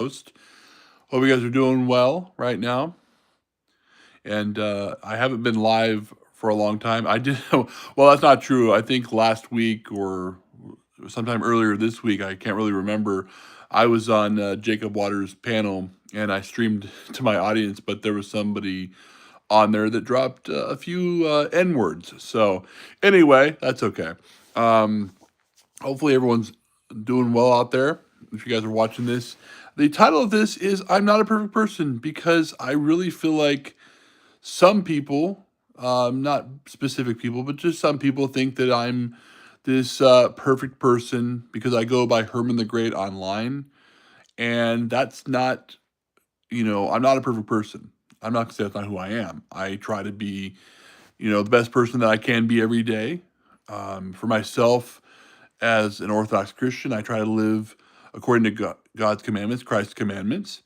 host. Hope you guys are doing well right now. And I haven't been live for a long time. I did, well, that's not true. I think last week or sometime earlier this week, I can't really remember. I was on Jacob Waters' panel and I streamed to my audience, but there was somebody on there that dropped a few N words. So, anyway, that's okay. Um, Hopefully, everyone's doing well out there. If you guys are watching this, the title of this is I'm Not a Perfect Person because I really feel like some people, not specific people, but just some people think that I'm this perfect person because I go by Herman the Great online. And that's not, I'm not a perfect person. I'm not going to say that's not who I am. I try to be, the best person that I can be every day. For myself, as an Orthodox Christian, I try to live according to God's commandments, Christ's commandments,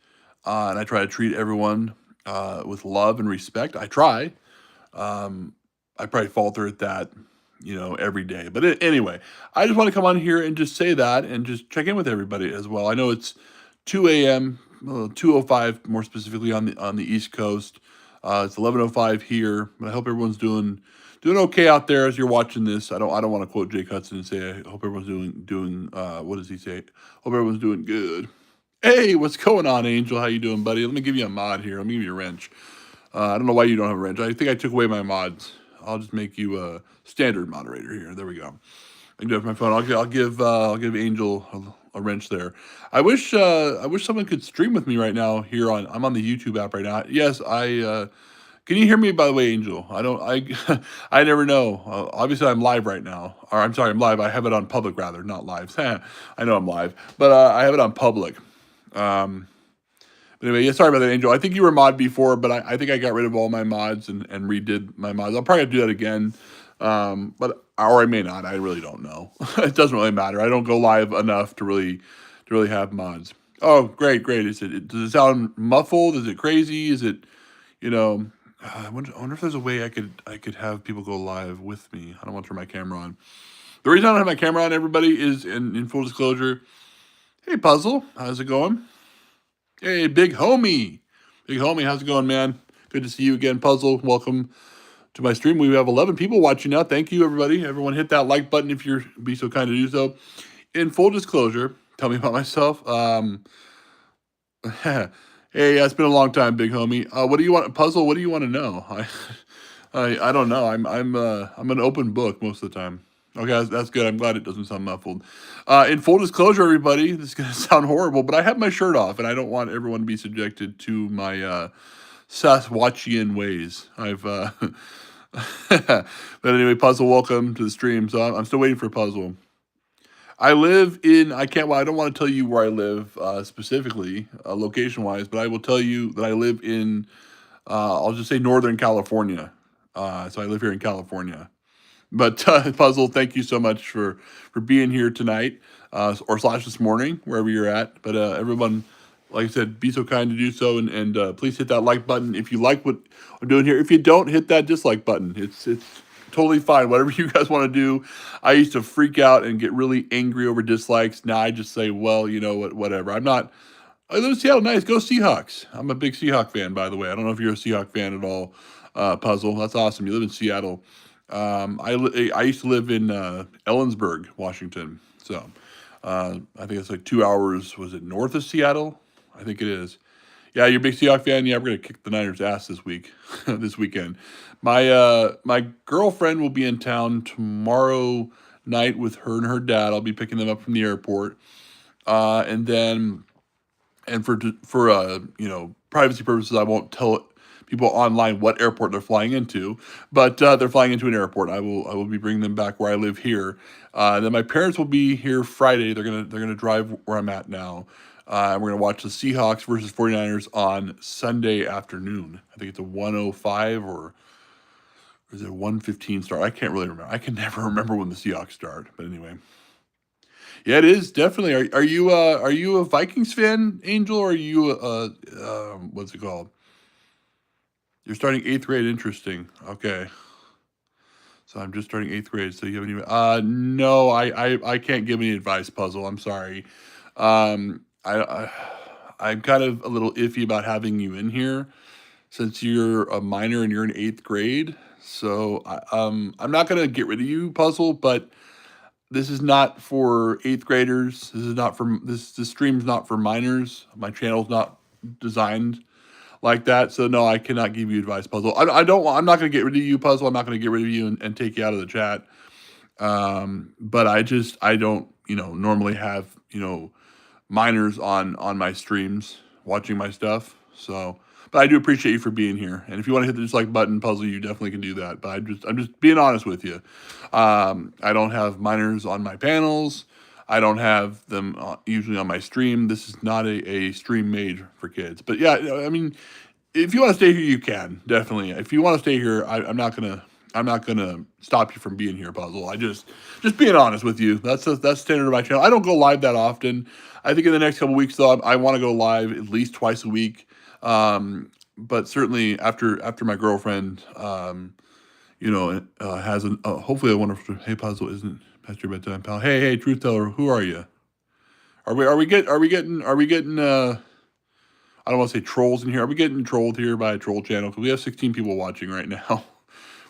and I try to treat everyone with love and respect. I try. I probably falter at that, every day. But anyway, I just want to come on here and just say that and just check in with everybody as well. I know it's 2 a.m., 2:05 more specifically on the East Coast. It's 11:05 here, but I hope everyone's doing okay out there as you're watching this. I don't want to quote Jake Hudson and say I hope everyone's doing what does he say? Hope everyone's doing good. Hey, what's going on, Angel? How you doing, buddy? Let me give you a mod here. Let me give you a wrench. I don't know why you don't have a wrench. I think I took away my mods. I'll just make you a standard moderator here. There we go. I can do it with my phone. I'll give Angel a wrench there. I wish someone could stream with me right now here on. I'm on the YouTube app right now. Yes, I. Can you hear me? By the way, Angel. I don't. I. I never know. Obviously, I'm live right now. Or I'm sorry, I'm live. I have it on public rather, not live. I know I'm live, but I have it on public. Um, but anyway, yeah, sorry about that, Angel. I think you were mod before, but I think I got rid of all my mods and redid my mods. I'll probably have to do that again, but or I may not. I really don't know. It doesn't really matter. I don't go live enough to really have mods. Oh, great, great. Does it sound muffled? Is it crazy? Is it you know? I wonder if there's a way I could have people go live with me. I don't want to turn my camera on. The reason I don't have my camera on, everybody, is in full disclosure. Hey, Puzzle, how's it going? Hey, big homie. Big homie, how's it going, man? Good to see you again, Puzzle. Welcome to my stream. We have 11 people watching now. Thank you, everybody. Everyone hit that like button if you're be so kind to do so. In full disclosure, tell me about myself. Hey, yeah, it's been a long time, big homie. What do you want, Puzzle? What do you want to know? I don't know. I'm an open book most of the time. Okay, that's good. I'm glad it doesn't sound muffled. In full disclosure, everybody, this is gonna sound horrible, but I have my shirt off, and I don't want everyone to be subjected to my Sasquatchian ways. But anyway, Puzzle, welcome to the stream. So I'm still waiting for Puzzle. I live in. I can't. Well, I don't want to tell you where I live specifically, location wise, but I will tell you that I live in. I'll just say Northern California. So I live here in California. But Puzzle, thank you so much for being here tonight, or slash this morning, wherever you're at. But everyone, like I said, be so kind to do so, and please hit that like button if you like what I'm doing here. If you don't, hit that dislike button. It's totally fine. Whatever you guys want to do. I used to freak out and get really angry over dislikes. Now I just say, well, you know what, whatever. I'm not. I live in Seattle. Nice. Go Seahawks. I'm a big Seahawk fan, by the way. I don't know if you're a Seahawk fan at all, Puzzle. That's awesome. You live in Seattle. I used to live in Ellensburg, Washington. So I think it's like 2 hours. Was it north of Seattle? I think it is. Yeah, you're a big Seahawks fan. Yeah, we're gonna kick the Niners' ass this week, this weekend. My girlfriend will be in town tomorrow night with her and her dad. I'll be picking them up from the airport, and then and for privacy purposes, I won't tell people online what airport they're flying into, but they're flying into an airport. I will be bringing them back where I live here. Then my parents will be here Friday. They're gonna drive where I'm at now. And we're gonna watch the Seahawks versus 49ers on Sunday afternoon. I think it's a 105 or is it a 115 start? I can't really remember. I can never remember when the Seahawks start. But anyway, yeah, it is definitely. Are you a Vikings fan, Angel, or are you what's it called? You're starting eighth grade. Interesting. Okay, so I'm just starting eighth grade. So you have any? No, I can't give any advice. Puzzle. I'm sorry. I I'm kind of a little iffy about having you in here since you're a minor and you're in 8th grade. So I'm not gonna get rid of you, Puzzle, but this is not for 8th graders. This is not for this stream's not for minors. My channel's not designed like that. So no, I cannot give you advice, Puzzle. I don't want, I'm not gonna get rid of you, Puzzle. I'm not gonna get rid of you and take you out of the chat. But I don't, normally have, minors on my streams watching my stuff. So, but I do appreciate you for being here. And if you want to hit the dislike button, Puzzle, you definitely can do that. But I'm just being honest with you. I don't have minors on my panels. I don't have them usually on my stream. This is not a stream made for kids. But yeah, I mean, if you want to stay here, you can definitely. If you want to stay here, I'm not gonna stop you from being here, Puzzle. Just being honest with you. That's standard of my channel. I don't go live that often. I think in the next couple weeks though, I want to go live at least twice a week. But certainly after my girlfriend, has hopefully a wonderful. Hey, Puzzle, isn't past your bedtime, pal? Hey, truth teller, who are you? Are we getting I don't want to say trolls in here. Are we getting trolled here by a troll channel? Because we have 16 people watching right now.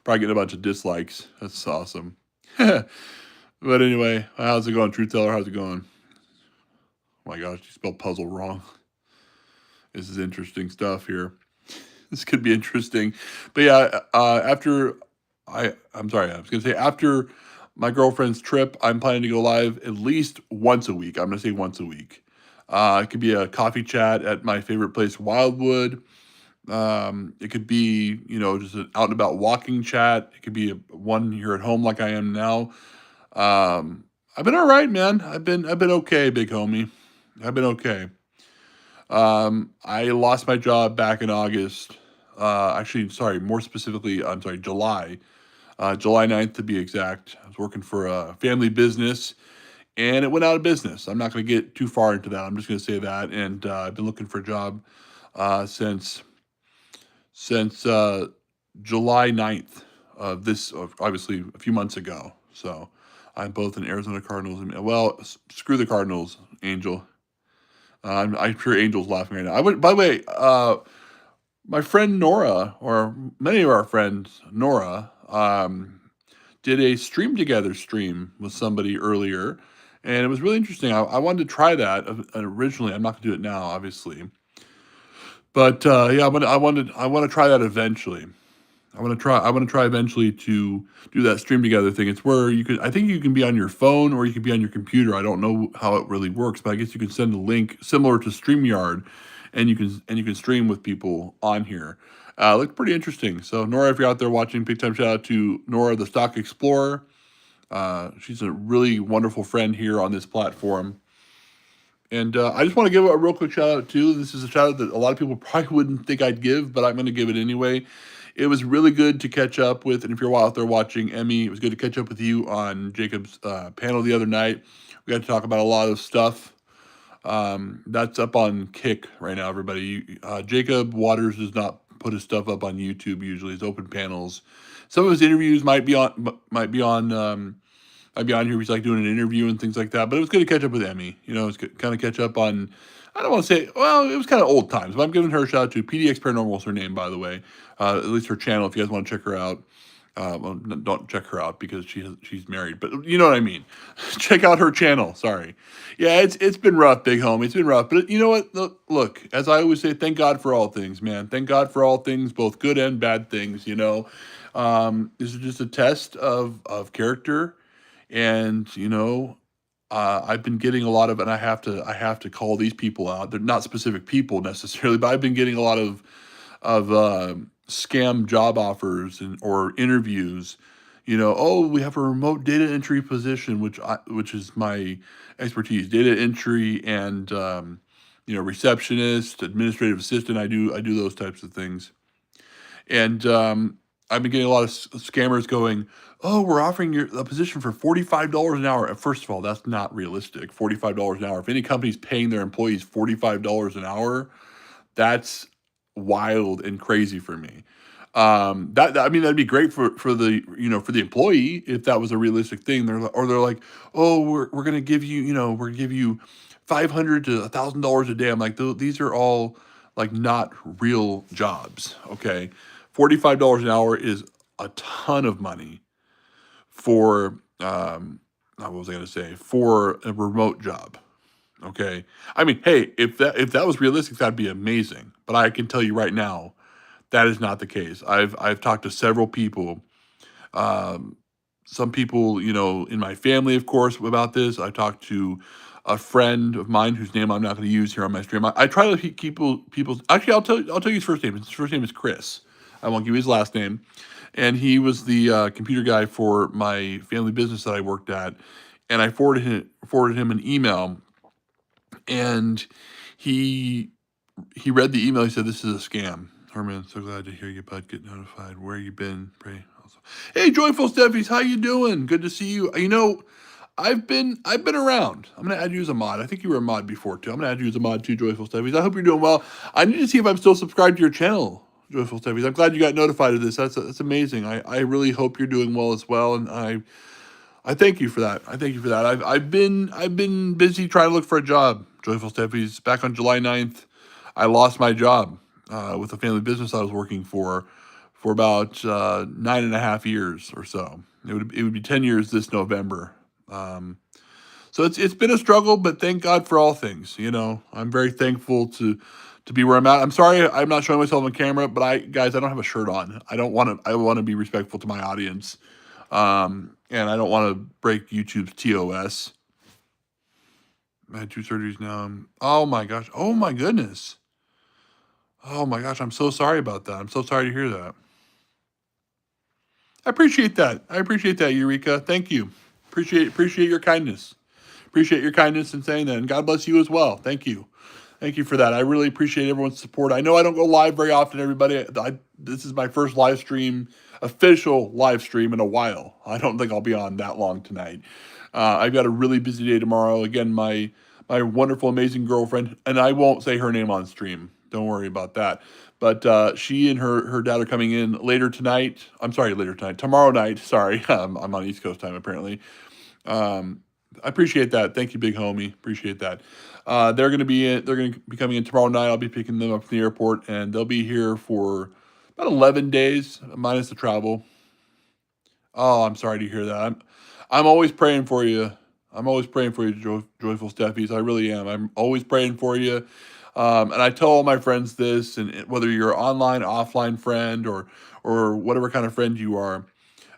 Probably getting a bunch of dislikes. That's awesome. But anyway, how's it going, Truth Teller? How's it going? Oh my gosh, you spelled puzzle wrong. This is interesting stuff here. This could be interesting. But yeah, I'm sorry, I was going to say after my girlfriend's trip, I'm planning to go live at least once a week. I'm going to say once a week. It could be a coffee chat at my favorite place, Wildwood. It could be, just an out and about walking chat. It could be one here at home like I am now. I've been all right, man. I've been okay, big homie. I've been okay. I lost my job back in August. Actually, sorry, more specifically, I'm sorry, July. July 9th to be exact. I was working for a family business and it went out of business. I'm not going to get too far into that. I'm just going to say that. And I've been looking for a job since July 9th of this, obviously a few months ago. So I'm both an Arizona Cardinals and, well, screw the Cardinals, Angel. I'm sure Angel's laughing right now. By the way, my friend Nora, or many of our friends, Nora, did a stream together stream with somebody earlier, and it was really interesting. I wanted to try that originally. I'm not going to do it now, obviously, but yeah, I want to try that eventually. I want to try eventually to do that stream together thing. It's where I think you can be on your phone or you can be on your computer. I don't know how it really works, but I guess you can send a link similar to StreamYard and you can stream with people on here. Looked pretty interesting. So Nora, if you're out there watching, big time shout out to Nora, the Stock Explorer. She's a really wonderful friend here on this platform. And I just want to give a real quick shout out too. This is a shout out that a lot of people probably wouldn't think I'd give, but I'm going to give it anyway. It was really good to catch up with, and if you're out there watching, Emmy, it was good to catch up with you on Jacob's panel the other night. We got to talk about a lot of stuff. That's up on Kick right now, everybody. Jacob Waters does not put his stuff up on YouTube usually. His open panels. Some of his interviews might be on here. He's like doing an interview and things like that. But it was good to catch up with Emmy. It's kind of catch up on. I don't want to say, well, it was kind of old times, but I'm giving her a shout out to PDX Paranormal is her name, by the way. At least her channel, if you guys want to check her out. Well, don't check her out because she's married, but you know what I mean. Check out her channel. Sorry. Yeah, it's been rough, big homie. It's been rough, but you know what? Look, as I always say, thank God for all things, man. Thank God for all things, both good and bad things. This is just a test of character, and I've been getting a lot of, and I have to call these people out. They're not specific people necessarily, but I've been getting a lot of scam job offers or interviews. Oh, we have a remote data entry position, which is my expertise, data entry and receptionist, administrative assistant. I do those types of things, and I've been getting a lot of scammers going, oh, we're offering you a position for $45 an hour. First of all, that's not realistic. $45 an hour. If any company's paying their employees $45 an hour, that's wild and crazy for me. That'd be great for the for the employee if that was a realistic thing. They're like, oh, we're gonna give you we're gonna give you $500 to $1,000 a day. I'm like, these are all like not real jobs. Okay. $45 an hour is a ton of money for, what was I going to say? For a remote job. Okay. I mean, hey, if that was realistic, that'd be amazing. But I can tell you right now, that is not the case. I've talked to several people, um, some people, in my family, of course, about this. I talked to a friend of mine whose name I'm not going to use here on my stream. I try to keep people's. Actually, I'll tell you his first name. His first name is Chris. I won't give you his last name. And he was the computer guy for my family business that I worked at. And I forwarded him an email, and he he read the email. He said, "This is a scam." Herman, so glad to hear you, bud. Get notified. Where you been? Pray. Also. Hey, Joyful Steffies, how you doing? Good to see you. I've been around. I'm gonna add you as a mod. I think you were a mod before too. I'm gonna add you as a mod too, Joyful Steffies. I hope you're doing well. I need to see if I'm still subscribed to your channel, Joyful Steffies. I'm glad you got notified of this. That's amazing. I really hope you're doing well as well, and I thank you for that. I thank you for that. I've been busy trying to look for a job, Joyful Steffies. Back on July 9th, I lost my job with the family business I was working for about 9.5 years or so. It would be 10 years this November. Um, so it's been a struggle, but thank God for all things. I'm very thankful to be where I'm at. I'm sorry I'm not showing myself on camera, but guys, I don't have a shirt on. I don't want to. I want to be respectful to my audience, and I don't want to break YouTube's TOS. I had 2 surgeries now. Oh my gosh. Oh my goodness. Oh my gosh. I'm so sorry about that. I'm so sorry to hear that. I appreciate that. I appreciate that, Eureka. Thank you. Appreciate your kindness. Appreciate your kindness in saying that, and God bless you as well. Thank you. Thank you for that. I really appreciate everyone's support. I know I don't go live very often, everybody. This is my first live stream, official live stream in a while. I don't think I'll be on that long tonight. I've got a really busy day tomorrow. Again, my wonderful, amazing girlfriend, and I won't say her name on stream. Don't worry about that. But she and her dad are coming in later tonight. I'm sorry, later tonight. Tomorrow night. Sorry, I'm on East Coast time apparently. Um, I appreciate that. Thank you, big homie. Appreciate that. They're gonna be coming in tomorrow night. I'll be picking them up from the airport, and they'll be here for about 11 days, minus the travel. Oh, I'm sorry to hear that. I'm always praying for you. I'm always praying for you, Joyful Steffies. I really am. I'm always praying for you. And I tell all my friends this, and whether you're an online, offline friend, or whatever kind of friend you are,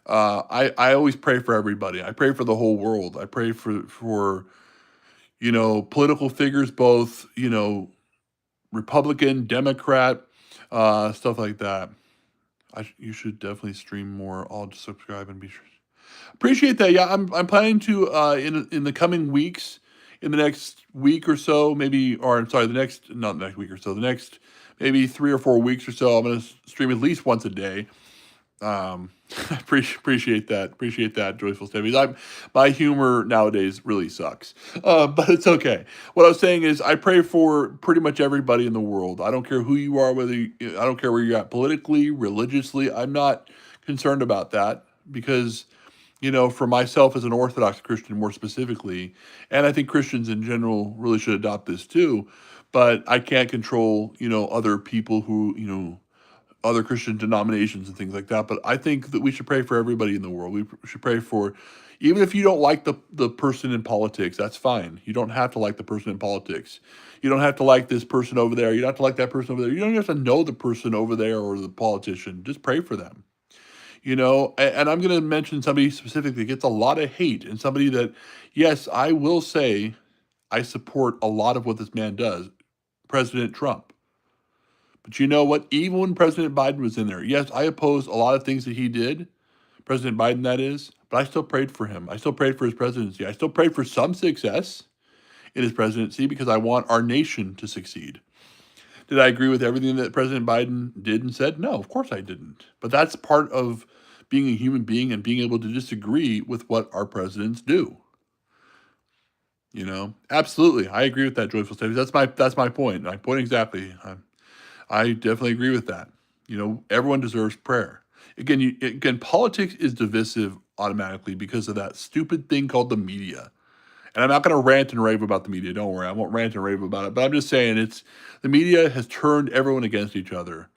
I always pray for everybody. I pray for the whole world. I pray for political figures, both Republican, Democrat, stuff like that. You should definitely stream more. I'll just subscribe and be sure. Appreciate that. Yeah, I'm planning to in the coming weeks, in the next week or so, maybe, or I'm sorry, the next not the next week or so, the next maybe 3 or 4 weeks or so, I'm gonna stream at least once a day. Um, appreciate that. Appreciate that, Joyful Steffies. My humor nowadays really sucks, but it's okay. What I was saying is, I pray for pretty much everybody in the world. I don't care who you are, I don't care where you're at politically, religiously. I'm not concerned about that because, for myself as an Orthodox Christian, more specifically, and I think Christians in general really should adopt this too. But I can't control, other people who, other Christian denominations and things like that. But I think that we should pray for everybody in the world. We should pray for, even if you don't like the person in politics, that's fine. You don't have to like the person in politics. You don't have to like this person over there. You don't have to like that person over there. You don't have to know the person over there or the politician. Just pray for them. And I'm going to mention somebody specifically that gets a lot of hate, and somebody that, yes, I will say I support a lot of what this man does, President Trump. But you know what? Even when President Biden was in there, yes, I opposed a lot of things that he did, President Biden, that is, but I still prayed for him. I still prayed for his presidency. I still prayed for some success in his presidency because I want our nation to succeed. Did I agree with everything that President Biden did and said? No, of course I didn't. But that's part of being a human being and being able to disagree with what our presidents do. Absolutely, I agree with that, Joyful Studies. That's my point. My point exactly. I definitely agree with that. Everyone deserves prayer. Again, politics is divisive automatically because of that stupid thing called the media. And I'm not going to rant and rave about the media. Don't worry, I won't rant and rave about it. But I'm just saying, the media has turned everyone against each other.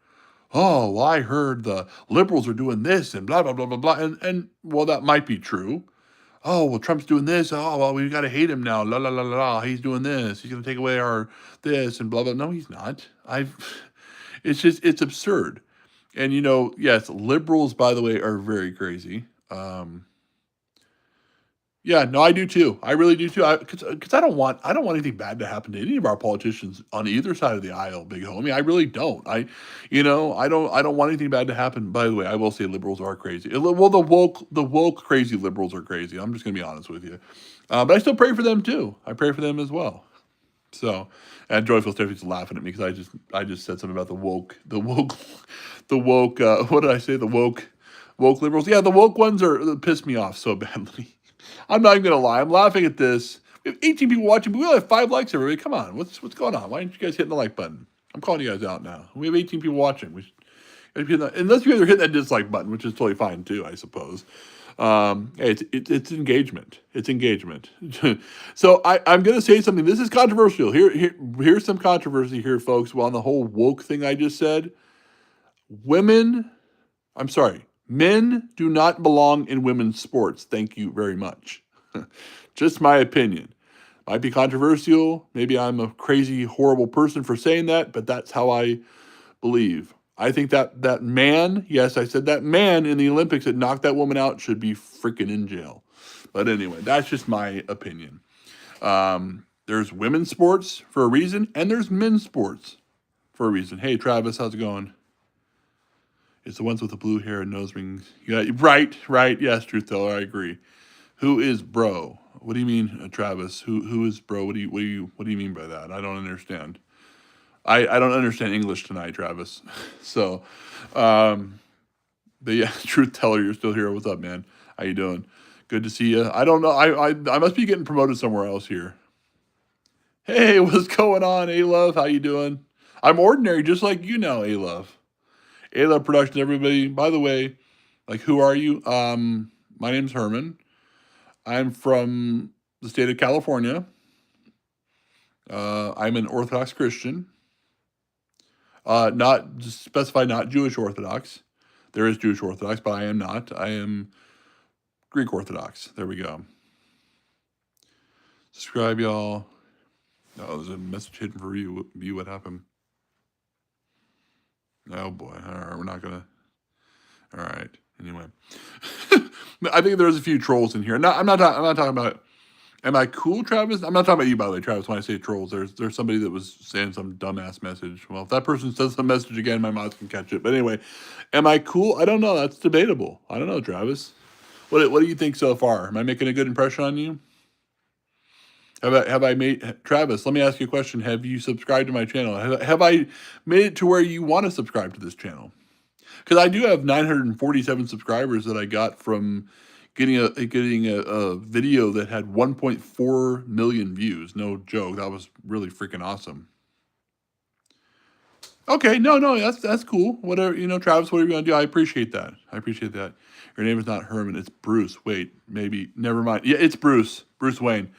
Oh, well, I heard the liberals are doing this and blah blah blah blah blah. And well, that might be true. Oh, well, Trump's doing this. Oh, well, we got to hate him now. La la la la la. He's doing this. He's going to take away our this and blah blah. No, he's not. It's absurd. And yes, liberals, by the way, are very crazy. Yeah, no, I do too. I really do too. Because I don't want anything bad to happen to any of our politicians on either side of the aisle, big homie. I really don't. I don't want anything bad to happen. By the way, I will say liberals are crazy. Well, the woke crazy liberals are crazy. I'm just gonna be honest with you. But I still pray for them too. I pray for them as well. So, and Joyful Stephanie's laughing at me because I just said something about the woke. What did I say? The woke liberals. Yeah, the woke ones piss me off so badly. I'm not even gonna lie. I'm laughing at this. We have 18 people watching, but we only have 5 likes. Everybody, come on. What's going on? Why aren't you guys hitting the like button? I'm calling you guys out now. We have 18 people watching. Unless you guys are hitting that dislike button, which is totally fine too, I suppose. Hey, it's engagement. It's engagement. So I'm going to say something. This is controversial. Here's some controversy here, folks. Well, on the whole woke thing I just said, men do not belong in women's sports. Thank you very much. Just my opinion. Might be controversial. Maybe I'm a crazy, horrible person for saying that, but that's how I believe. I think that man, yes, I said that man in the Olympics that knocked that woman out should be freaking in jail. But anyway, that's just my opinion. There's women's sports for a reason, and there's men's sports for a reason. Hey, Travis, how's it going? It's the ones with the blue hair and nose rings. Yeah, right. Yes, truth teller, I agree. Who is bro? What do you mean, Travis? Who is bro? What do you mean by that? I don't understand. I don't understand English tonight, Travis. So, but yeah, truth teller, you're still here. What's up, man? How you doing? Good to see you. I don't know. I must be getting promoted somewhere else here. Hey, what's going on, A Love? How you doing? I'm ordinary, just like you now, A Love. A Love Productions, everybody. By the way, like, who are you? My name's Herman. I'm from the state of California. I'm an Orthodox Christian. Not just specify not Jewish Orthodox. There is Jewish Orthodox, but I am not. I am Greek Orthodox. There we go. Subscribe, y'all. Oh, there's a message hidden for you. What happened? Oh boy. All right, we're not gonna. All right. Anyway, I think there's a few trolls in here. No, I'm not talking about. Am I cool, Travis? I'm not talking about you, by the way, Travis. When I say trolls, there's somebody that was saying some dumbass message. Well, if that person says the message again, my mouth can catch it. But anyway, am I cool? I don't know. That's debatable. I don't know, Travis. What do you think so far? Am I making a good impression on you? Have I made Travis? Let me ask you a question. Have you subscribed to my channel? Have I made it to where you want to subscribe to this channel? Because I do have 947 subscribers that I got from getting a video that had 1.4 million views. No joke. That was really freaking awesome. Okay, no, that's cool. Whatever, Travis, whatever you want to do, I appreciate that. Your name is not Herman, it's Bruce. Wait, maybe, never mind. Yeah, it's Bruce Wayne.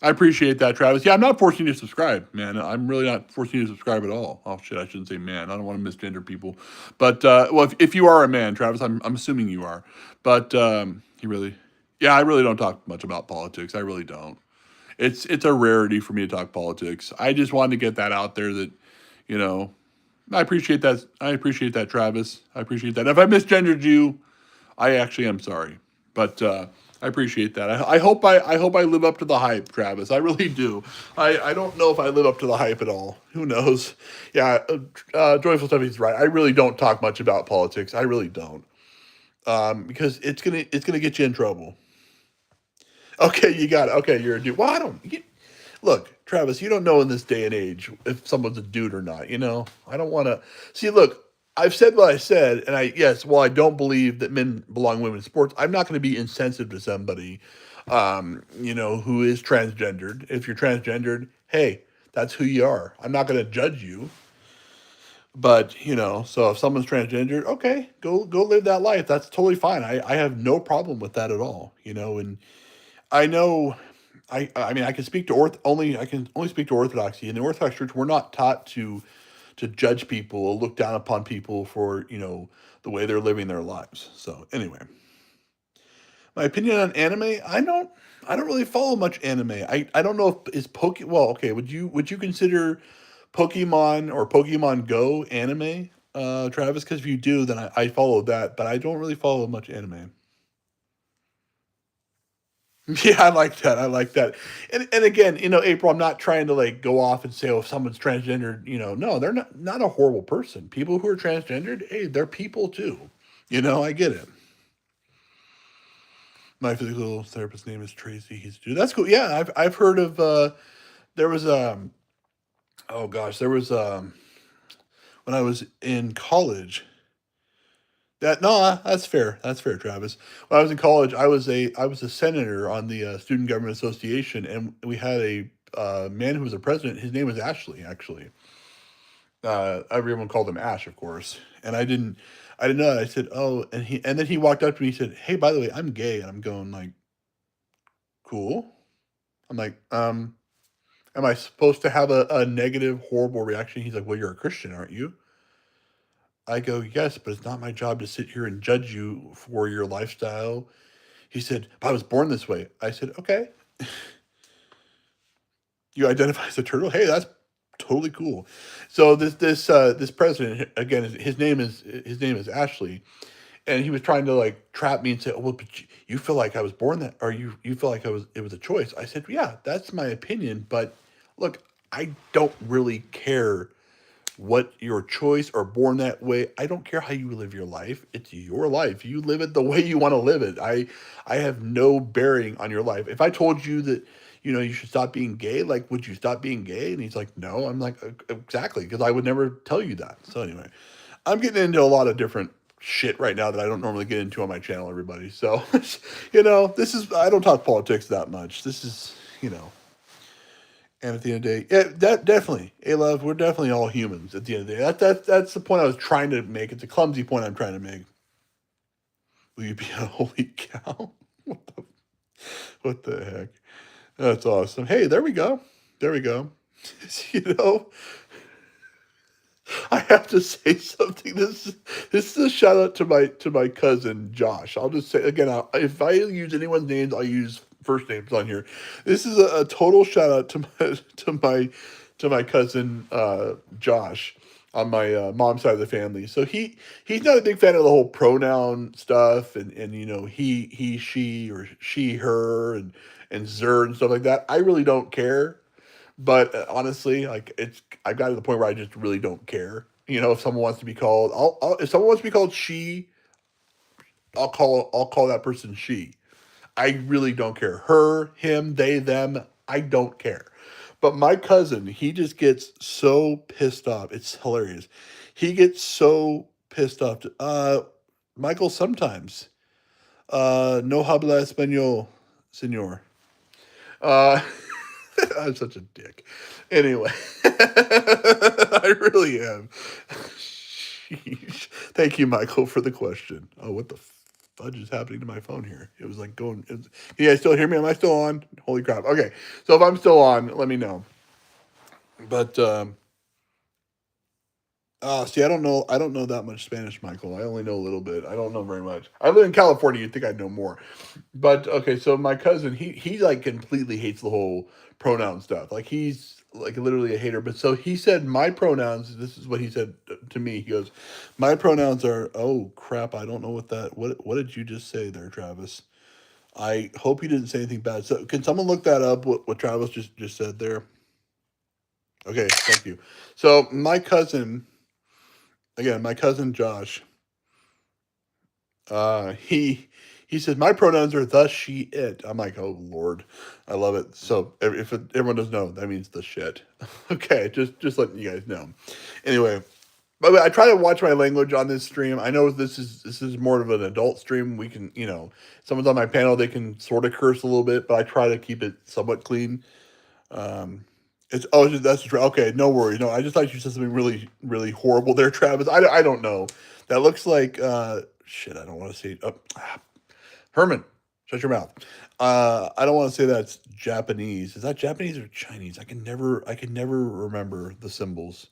I appreciate that, Travis. Yeah, I'm not forcing you to subscribe, man. I'm really not forcing you to subscribe at all. Oh shit, I shouldn't say man. I don't want to misgender people. But well, if you are a man, Travis, I'm assuming you are. But I really don't talk much about politics. I really don't. It's a rarity for me to talk politics. I just wanted to get that out there that, I appreciate that. I appreciate that, Travis. I appreciate that. If I misgendered you, I actually am sorry. But I appreciate that. I hope I live up to the hype, Travis. I really do. I don't know if I live up to the hype at all. Who knows? Yeah, Joyful Stephanie's right. I really don't talk much about politics. I really don't. Because it's gonna get you in trouble. Okay, you got it. Okay, you're a dude. Well, look, Travis. You don't know in this day and age if someone's a dude or not. I don't want to see. Look, I've said what I said, and while I don't believe that men belong in women's sports, I'm not going to be insensitive to somebody, who is transgendered. If you're transgendered, hey, that's who you are. I'm not going to judge you. But, so if someone's transgendered, okay, go live that life. That's totally fine. I have no problem with that at all, and I know I mean, I can speak to I can only speak to Orthodoxy. In the Orthodox Church, we're not taught to judge people or look down upon people for, the way they're living their lives. So anyway, my opinion on anime, I don't really follow much anime. I don't know if is Poke well, okay, would you consider Pokemon or Pokemon Go anime, Travis? Because if you do, then I follow that, but I don't really follow much anime. Yeah, I like that. I like that. And again, April, I'm not trying to like go off and say, oh, if someone's transgendered, no, they're not a horrible person. People who are transgendered, hey, they're people too. I get it. My physical therapist's name is Tracy. He's a dude. That's cool. Yeah, I've heard of there was oh gosh, there was when I was in college. That no, that's fair. That's fair, Travis. When I was in college, I was a senator on the Student Government Association, and we had a man who was the president. His name was Ashley, actually. Everyone called him Ash, of course, and I didn't know that. I said, "Oh," and then he walked up to me. He said, "Hey, by the way, I'm gay," and I'm going like, "Cool." I'm like, am I supposed to have a negative, horrible reaction? He's like, "Well, you're a Christian, aren't you?" I go, "Yes, but it's not my job to sit here and judge you for your lifestyle." He said, "But I was born this way." I said, "Okay, you identify as a turtle. Hey, that's totally cool." So this president again, his name is Ashley, and he was trying to like trap me and say, "Oh, well, but you feel like I was born that, or you feel like it was a choice." I said, "Yeah, that's my opinion, but look, I don't really care what your choice or born that way. I don't care how you live your life. It's your life. You live it the way you want to live it. I have no bearing on your life. If I told you that, you should stop being gay, like, would you stop being gay?" And he's like, "No." I'm like, Exactly, because I would never tell you that." So anyway, I'm getting into a lot of different shit right now that I don't normally get into on my channel, everybody. So, this is, I don't talk politics that much. This is, and at the end of the day, yeah, that definitely, hey, love, we're definitely all humans. At the end of the day, that's the point I was trying to make. It's a clumsy point I'm trying to make. Will you be a holy cow? What the heck? That's awesome. Hey, there we go. There we go. you know, I have to say something. This is a shout out to my cousin Josh. I'll just say again, if I use anyone's names, I'll use first names on here. This is a total shout out to my to my cousin Josh on my mom's side of the family. So he's not a big fan of the whole pronoun stuff and he she or she her and zer and stuff like that. I really don't care. But honestly, like I've got to the point where I just really don't care. If someone wants to be called, if someone wants to be called she, I'll call that person she. I really don't care. Her, him, they, them. I don't care. But my cousin, he just gets so pissed off. It's hilarious. He gets so pissed off. Michael, sometimes. No habla español, señor. Uh, I'm such a dick. Anyway, I really am. Sheesh. Thank you, Michael, for the question. Oh, what the fudge is happening to my phone here? It was like going. Can you guys still hear me? Am I still on? Holy crap. Okay. So if I'm still on, let me know. But see, I don't know. I don't know that much Spanish, Michael. I only know a little bit. I don't know very much. I live in California. You'd think I'd know more. But okay, so my cousin, he like completely hates the whole pronoun stuff. Like he's like literally a hater. But so he said my pronouns. This is what he said to me. He goes, "My pronouns are." Oh crap! I don't know what that. What did you just say there, Travis? I hope you didn't say anything bad. So can someone look that up? What Travis just said there? Okay, thank you. So my cousin, again, my cousin Josh, he says my pronouns are the, she, it. I'm like, oh Lord, I love it. So if everyone doesn't know, that means the shit. Okay, just letting you guys know. Anyway, by the way, I try to watch my language on this stream. I know this is more of an adult stream. We can, someone's on my panel, they can sort of curse a little bit, but I try to keep it somewhat clean. Um, that's true. Okay, no worries. No, I just thought you said something really really horrible there, Travis. I don't know. That looks like shit. I don't want to say. Oh, Herman, Shut your mouth. I don't want to say that's Japanese. Is that Japanese or Chinese? I can never remember the symbols.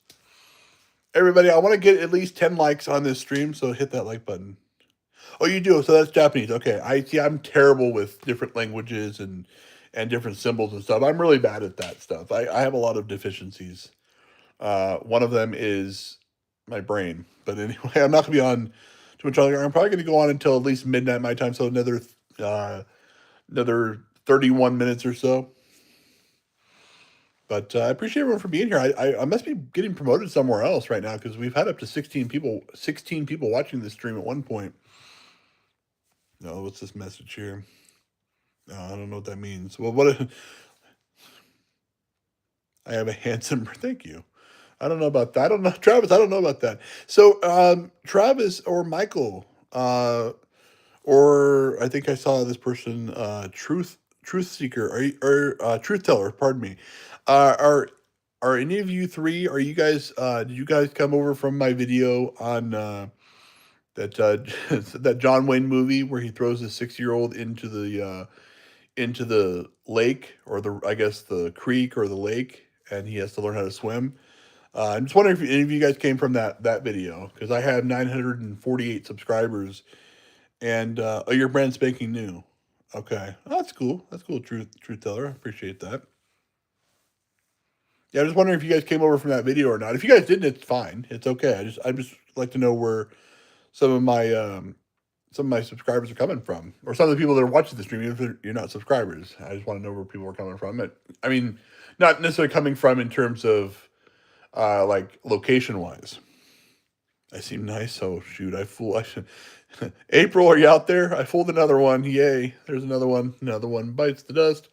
Everybody, I want to get at least 10 likes on this stream, so hit that like button. Oh, you do. So that's Japanese. Okay. I see. I'm terrible with different languages and different symbols and stuff. I'm really bad at that stuff. I have a lot of deficiencies. One of them is my brain. But anyway, I'm not gonna be on too much longer. I'm probably gonna go on until at least midnight my time, so another 31 minutes or so. But I appreciate everyone for being here. I must be getting promoted somewhere else right now because we've had up to 16 people watching this stream at one point. No, what's this message here? No, I don't know what that means. Well, I have a handsome. Thank you. I don't know about that. I don't know, Travis. I don't know about that. So, Travis or Michael, or I think I saw this person, Truth Seeker, or Truth Teller. Pardon me. Are any of you three? Are you guys? Did you guys come over from my video on that that John Wayne movie where he throws his 6-year-old into the lake, or the, I guess, the creek or the lake, and he has to learn how to swim? I'm just wondering if any of you guys came from that video, because I have 948 subscribers, and oh, you're brand spanking new. Okay, oh, that's cool. That's cool, truth teller. I appreciate that. Yeah, I'm just wondering if you guys came over from that video or not. If you guys didn't, it's fine. It's okay. I just like to know where some of my subscribers are coming from, or some of the people that are watching the stream, even if you're not subscribers. I just want to know where people are coming from. I mean, not necessarily coming from in terms of like location wise. I seem nice. Oh shoot, I should. April, are you out there? I fooled another one. Yay! There's another one. Another one bites the dust.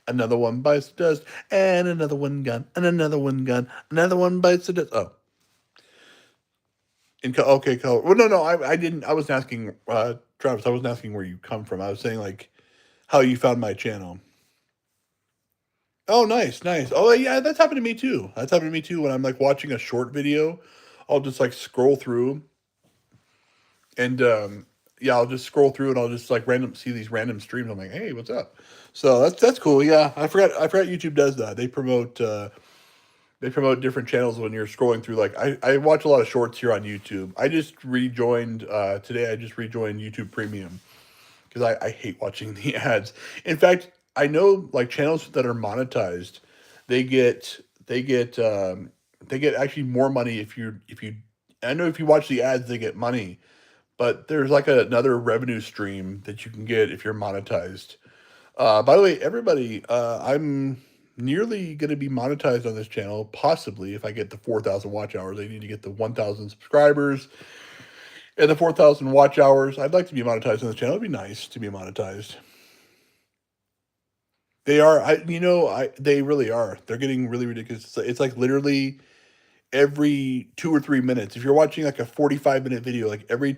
Another one bites the dust, and another one gone, and another one gone. Another one bites the dust. Oh, okay, color. Well, no, I didn't. I wasn't asking, Travis. I wasn't asking where you come from. I was saying like how you found my channel. Oh, nice, nice. Oh, yeah, that's happened to me too. That's happened to me too when I'm like watching a short video. I'll just like scroll through, and yeah, I'll just scroll through and I'll just like see these random streams. I'm like, hey, what's up? So that's cool. Yeah, I forgot YouTube does that. They promote different channels when you're scrolling through. Like I watch a lot of shorts here on YouTube. I just rejoined today. I just rejoined YouTube Premium because I hate watching the ads. In fact, I know like channels that are monetized, they get they get they get actually more money if you. I know if you watch the ads, they get money, but there's like another revenue stream that you can get if you're monetized. By the way, everybody, I'm nearly going to be monetized on this channel. Possibly, if I get the 4,000 watch hours, I need to get the 1,000 subscribers and the 4,000 watch hours. I'd like to be monetized on this channel. It'd be nice to be monetized. They are, they really are. They're getting really ridiculous. It's like literally every 2 or 3 minutes. If you're watching like a 45-minute video, like every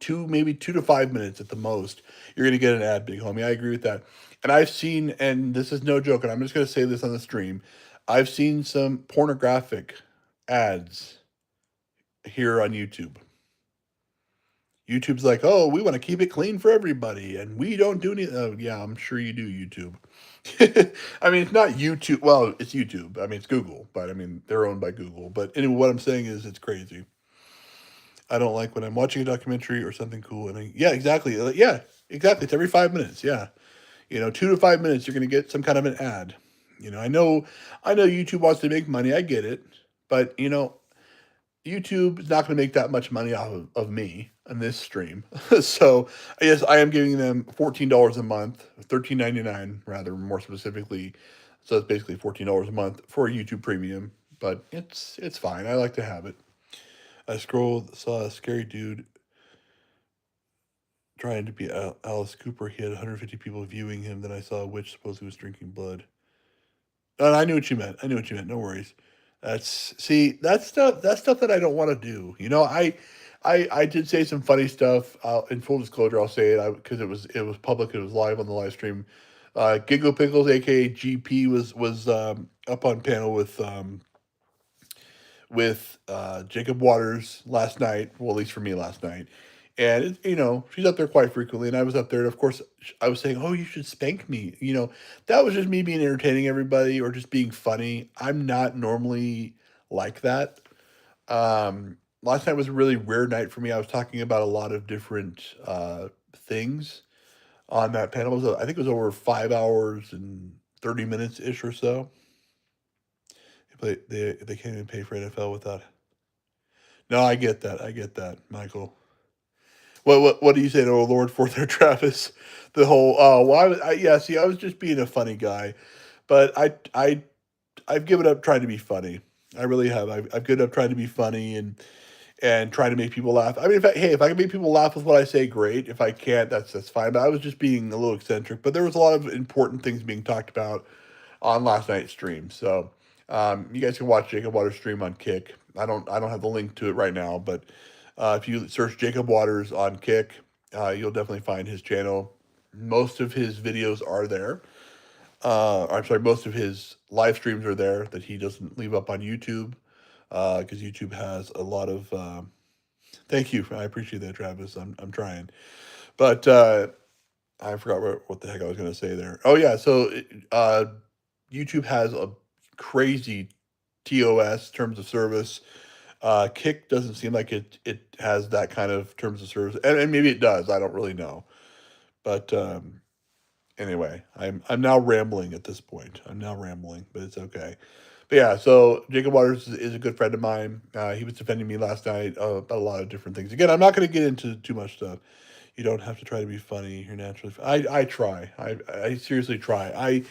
maybe 2 to 5 minutes at the most, you're gonna get an ad, big homie. I agree with that. And I've seen, and this is no joke, and I'm just gonna say this on the stream, I've seen some pornographic ads here on YouTube. YouTube's like, oh, we want to keep it clean for everybody, and we don't do any. Oh, yeah, I'm sure you do, YouTube. I mean, it's not YouTube. Well, it's YouTube. I mean, it's Google, but I mean, they're owned by Google. But anyway, what I'm saying is, it's crazy. I don't like when I'm watching a documentary or something cool, and yeah, exactly, yeah, exactly. It's every 5 minutes. Yeah, 2 to 5 minutes, you're gonna get some kind of an ad. I know YouTube wants to make money. I get it, but YouTube is not going to make that much money off of me on this stream. So I guess I am giving them $14 a month, $13.99 rather, more specifically. So it's basically $14 a month for YouTube Premium, but it's fine. I like to have it. I scrolled, saw a scary dude trying to be Alice Cooper. He had 150 people viewing him. Then I saw a witch supposedly was drinking blood. And I knew what you meant. I knew what you meant. No worries. That's stuff that I don't want to do. I did say some funny stuff. In full disclosure, I'll say it because it was public. It was live on the live stream. Giggle Pickles, aka GP, was up on panel with Jacob Waters last night. Well, at least for me last night. And she's up there quite frequently, and I was up there, and of course, I was saying, "Oh, you should spank me." That was just me being entertaining everybody or just being funny. I'm not normally like that. Last night was a really weird night for me. I was talking about a lot of different things on that panel. I think it was over 5 hours and 30 minutes ish or so. They can't even pay for NFL without. No, I get that. I get that, Michael. What do you say to our Lord for there, Travis? The whole yeah. See, I was just being a funny guy, but I've given up trying to be funny. I really have. I've given up trying to be funny and trying to make people laugh. I mean, if I can make people laugh with what I say, great. If I can't, that's fine. But I was just being a little eccentric. But there was a lot of important things being talked about on last night's stream. So you guys can watch Jacob Waters' stream on Kick. I don't have the link to it right now, but if you search Jacob Waters on Kick, you'll definitely find his channel. Most of his videos are there. I'm sorry, most of his live streams are there that he doesn't leave up on YouTube because YouTube has a lot of. Thank you, I appreciate that, Travis. I'm trying, but I forgot what the heck I was going to say there. Oh yeah, so YouTube has a crazy TOS, terms of service. Kick doesn't seem like it has that kind of terms of service, and maybe it does. I don't really know, but anyway, I'm now rambling at this point. I'm now rambling, but it's okay. But yeah, so Jacob Waters is a good friend of mine. He was defending me last night about a lot of different things. Again, I'm not going to get into too much stuff. You don't have to try to be funny. You're naturally. I try. I seriously try.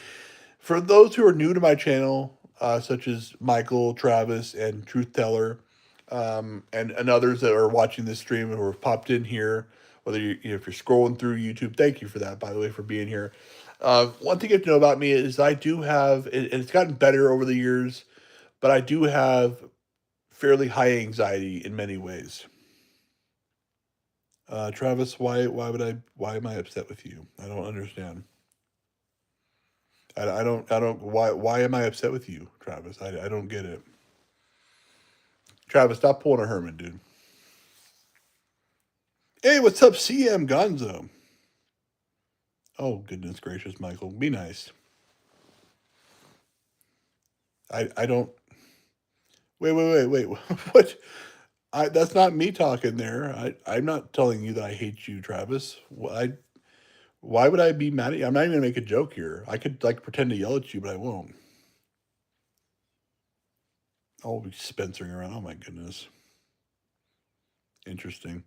For those who are new to my channel, such as Michael, Travis, and Truth Teller, and others that are watching this stream or have popped in here, whether if you're scrolling through YouTube, thank you for that, by the way, for being here. One thing you have to know about me is I do have, and it's gotten better over the years, but I do have fairly high anxiety in many ways. Travis, why am I upset with you? I don't understand. Why am I upset with you, Travis? I don't get it. Travis, stop pulling a Herman, dude. Hey, what's up, CM Gonzo? Oh, goodness gracious, Michael. Be nice. I don't. Wait. What? That's not me talking there. I'm not telling you that I hate you, Travis. Why would I be mad at you? I'm not even gonna make a joke here. I could like pretend to yell at you, but I won't. I'll be spencering around. Oh my goodness. Interesting.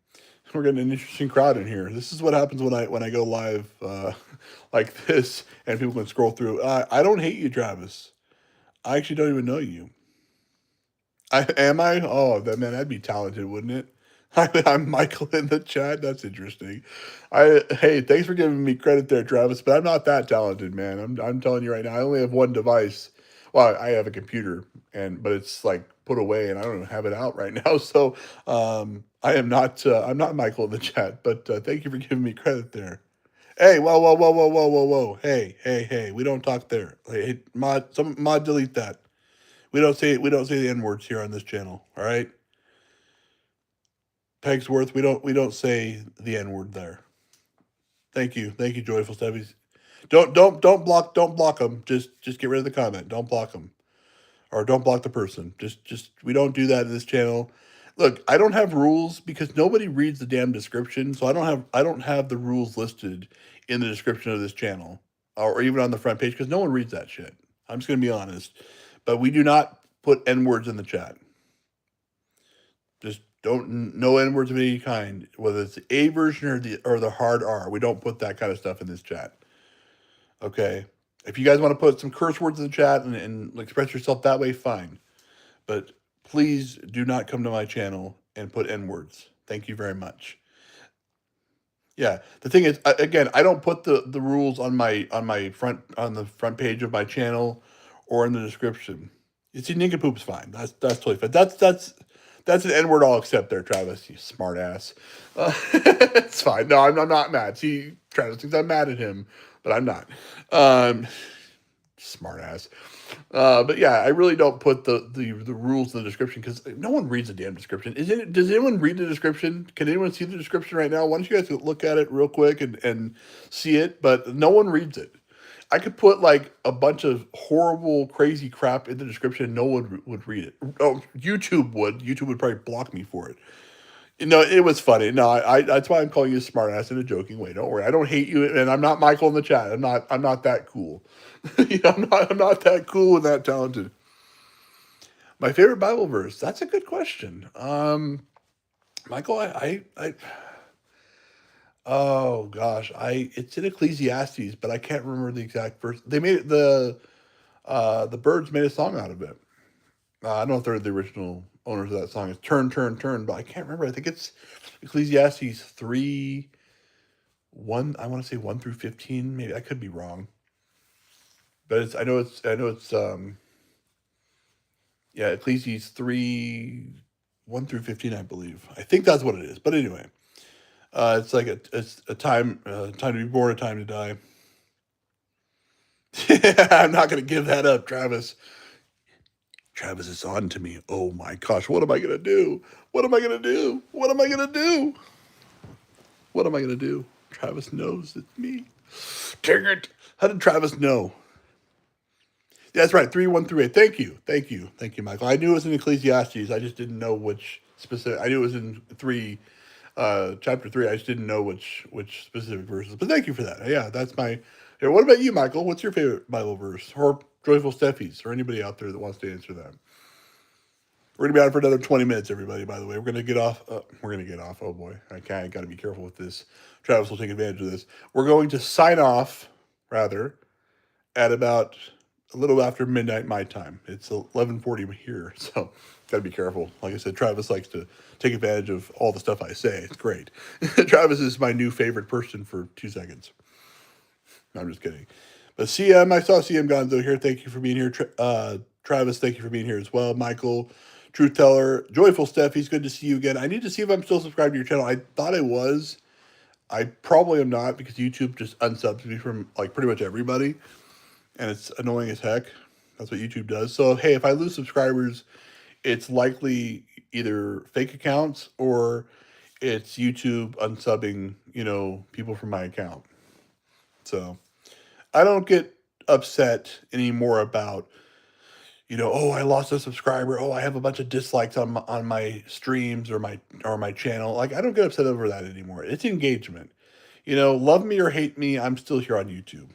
We're getting an interesting crowd in here. This is what happens when I go live like this, and people can scroll through. I don't hate you, Travis. I actually don't even know you. Am I? Oh, that'd be talented, wouldn't it? I'm Michael in the chat. That's interesting. Hey, thanks for giving me credit there, Travis. But I'm not that talented, man. I'm telling you right now. I only have one device. Well, I have a computer, but it's like put away, and I don't even have it out right now. So I am not. I'm not Michael in the chat. But thank you for giving me credit there. Hey, whoa. Hey. We don't talk there. Hey, mod, delete that. We don't say the N words here on this channel. All right. Pegsworth, we don't say the N word there. Thank you, Joyful Stubbies. Don't block them. Just get rid of the comment. Don't block them, or don't block the person. Just we don't do that in this channel. Look, I don't have rules because nobody reads the damn description, so I don't have the rules listed in the description of this channel, or even on the front page because no one reads that shit. I'm just gonna be honest, but we do not put N words in the chat. Just don't no N words of any kind, whether it's the A version or the hard R. We don't put that kind of stuff in this chat. Okay. If you guys want to put some curse words in the chat and express yourself that way, fine. But please do not come to my channel and put N words. Thank you very much. Yeah. The thing is, again, I don't put the rules on the front page of my channel or in the description. You see, nincompoop's fine. That's totally fine. That's an N word I'll accept there, Travis. You smart ass. It's fine. No, I'm not mad. Travis thinks I'm mad at him, but I'm not. Smart ass. But yeah, I really don't put the rules in the description because no one reads the damn description. Is it? Does anyone read the description? Can anyone see the description right now? Why don't you guys look at it real quick and see it? But no one reads it. I could put like a bunch of horrible, crazy crap in the description. And no one would read it. Oh, YouTube would. YouTube would probably block me for it. No, it was funny. No, that's why I'm calling you a smartass in a joking way. Don't worry. I don't hate you, and I'm not Michael in the chat. I'm not that cool. I'm not that cool and that talented. My favorite Bible verse. That's a good question. Michael, oh gosh, it's in Ecclesiastes, but I can't remember the exact verse. They made it the Birds made a song out of it. I don't know if they're the original owners of that song. It's Turn, Turn, Turn, but I can't remember. I think it's Ecclesiastes 3, 1, I want to say 1 through 15. Maybe I could be wrong. But I know it's yeah, Ecclesiastes 3, 1 through 15, I believe. I think that's what it is. But anyway, it's like it's a time to be born, a time to die. I'm not going to give that up, Travis. Travis is on to me. Oh my gosh, what am I gonna do? What am I gonna do? What am I gonna do? What am I gonna do? Travis knows it's me. Dang it! How did Travis know? Yeah, that's right. 3, 1 through 8. Thank you, Michael. I knew it was in Ecclesiastes. I just didn't know which specific. I knew it was in chapter 3. I just didn't know which specific verses. But thank you for that. Yeah, that's my. Here, what about you, Michael? What's your favorite Bible verse, or Joyful Steffies, or anybody out there that wants to answer that? We're gonna be on for another 20 minutes, everybody. By the way, we're gonna get off. We're gonna get off. Oh boy, I got to be careful with this. Travis will take advantage of this. We're going to sign off, rather, at about a little after midnight my time. It's 11:40 here, so got to be careful. Like I said, Travis likes to take advantage of all the stuff I say. It's great. Travis is my new favorite person for 2 seconds. No, I'm just kidding. But CM, I saw CM Gonzo here. Thank you for being here. Travis, thank you for being here as well. Michael, Truth Teller, Joyful Steph, good to see you again. I need to see if I'm still subscribed to your channel. I thought I was. I probably am not because YouTube just unsubs me from like pretty much everybody. And it's annoying as heck. That's what YouTube does. So, hey, if I lose subscribers, it's likely either fake accounts or it's YouTube unsubbing, people from my account. So, I don't get upset anymore about, oh, I lost a subscriber. Oh, I have a bunch of dislikes on my streams or my channel. Like, I don't get upset over that anymore. It's engagement. Love me or hate me, I'm still here on YouTube.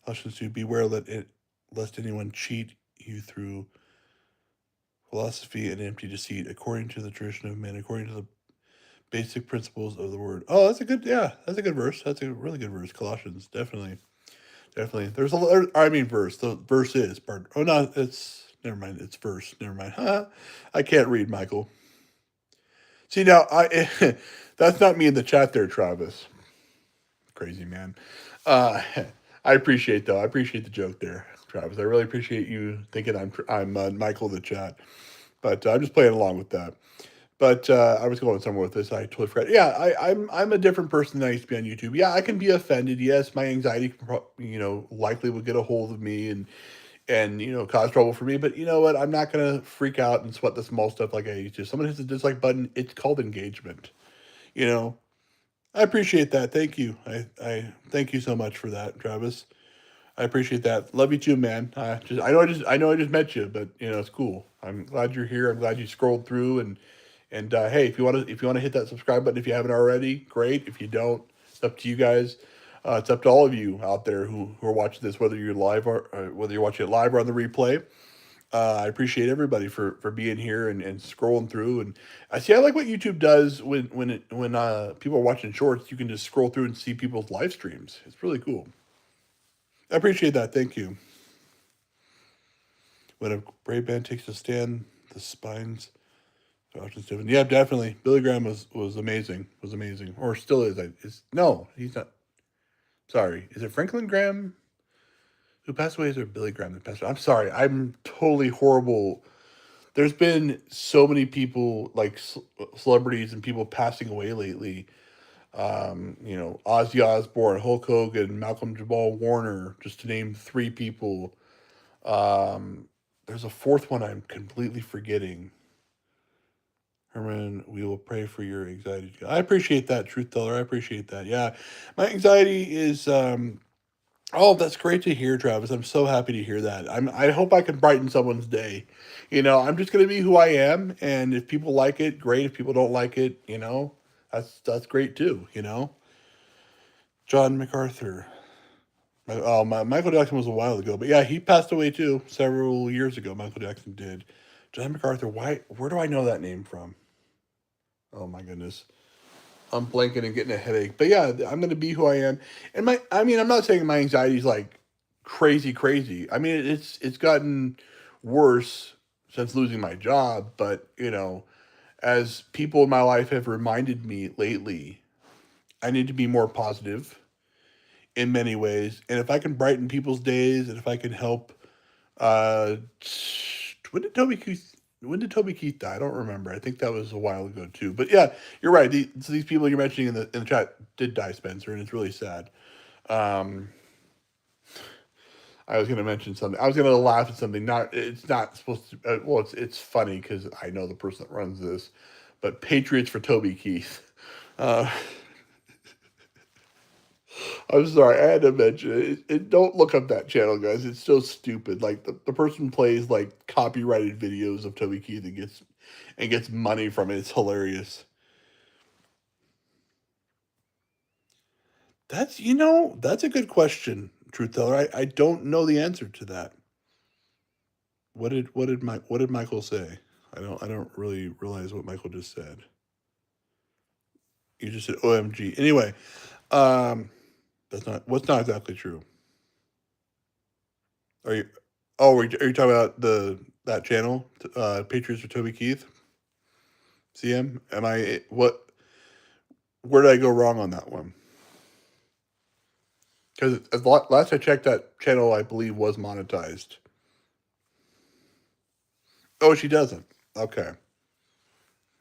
Cautions to beware lest anyone cheat you through philosophy and empty deceit, according to the tradition of men, according to the basic principles of the word. Oh, that's a good verse. That's a really good verse. Colossians, definitely. There's verse. The verse is part. Oh no, never mind. It's verse. Never mind. Huh? I can't read, Michael. See now, that's not me in the chat there, Travis. Crazy man. I appreciate the joke there, Travis. I really appreciate you thinking I'm Michael in the chat, but I'm just playing along with that. But I was going somewhere with this. I totally forgot. Yeah, I'm a different person than I used to be on YouTube. Yeah, I can be offended. Yes, my anxiety, likely would get a hold of me and cause trouble for me. But you know what? I'm not gonna freak out and sweat the small stuff like I used to. Someone hits the dislike button. It's called engagement. I appreciate that. Thank you. I thank you so much for that, Travis. I appreciate that. Love you too, man. I know I just met you, but it's cool. I'm glad you're here. I'm glad you scrolled through and hey, if you want to hit that subscribe button if you haven't already, great. If you don't, it's up to you guys. It's up to all of you out there who are watching this, whether you're live or whether you're watching it live or on the replay. I appreciate everybody for being here and scrolling through. And I like what YouTube does when people are watching shorts. You can just scroll through and see people's live streams. It's really cool. I appreciate that. Thank you. When a brave man takes a stand, the spines. Yeah, definitely. Billy Graham was amazing. Was amazing, or still is. No, he's not. Sorry, is it Franklin Graham who passed away? Is it Billy Graham that passed away? I'm sorry. I'm totally horrible. There's been so many people like celebrities and people passing away lately. Ozzy Osbourne, Hulk Hogan, Malcolm Jamal Warner, just to name 3 people. Um, there's a fourth one I'm completely forgetting. Herman, we will pray for your anxiety. I appreciate that, truth teller. I appreciate that. Yeah, my anxiety is. Oh, that's great to hear, Travis. I'm so happy to hear that. I hope I can brighten someone's day. I'm just gonna be who I am, and if people like it, great. If people don't like it, that's great too. John MacArthur. Michael Jackson was a while ago, but yeah, he passed away too several years ago. Michael Jackson did. John MacArthur. Why? Where do I know that name from? Oh my goodness. I'm blanking and getting a headache. But yeah, I'm gonna be who I am. And I'm not saying my anxiety is like crazy, crazy. I mean, it's gotten worse since losing my job. But as people in my life have reminded me lately, I need to be more positive in many ways. And if I can brighten people's days, and if I can help, uh, when did Toby Keith? When did Toby Keith die? I don't remember. I think that was a while ago too. But yeah, you're right. These people you're mentioning in the chat did die, Spencer, and it's really sad. Um, I was going to mention something. I was going to laugh at something. Not it's not supposed to. Well, it's funny because I know the person that runs this, but Patriots for Toby Keith. Uh, I'm sorry, I had to mention don't look up that channel, guys. It's so stupid. Like the person plays like copyrighted videos of Toby Keith and gets money from it. It's hilarious. That's a good question, Truth Teller. I don't know the answer to that. What did Michael say? I don't really realize what Michael just said. You just said OMG. Anyway, um, that's not what's not exactly true. Are you? Oh, are you talking about that channel, Patriots for Toby Keith? CM? Am I what? Where did I go wrong on that one? Because last I checked, that channel I believe was monetized. Oh, she doesn't. Okay.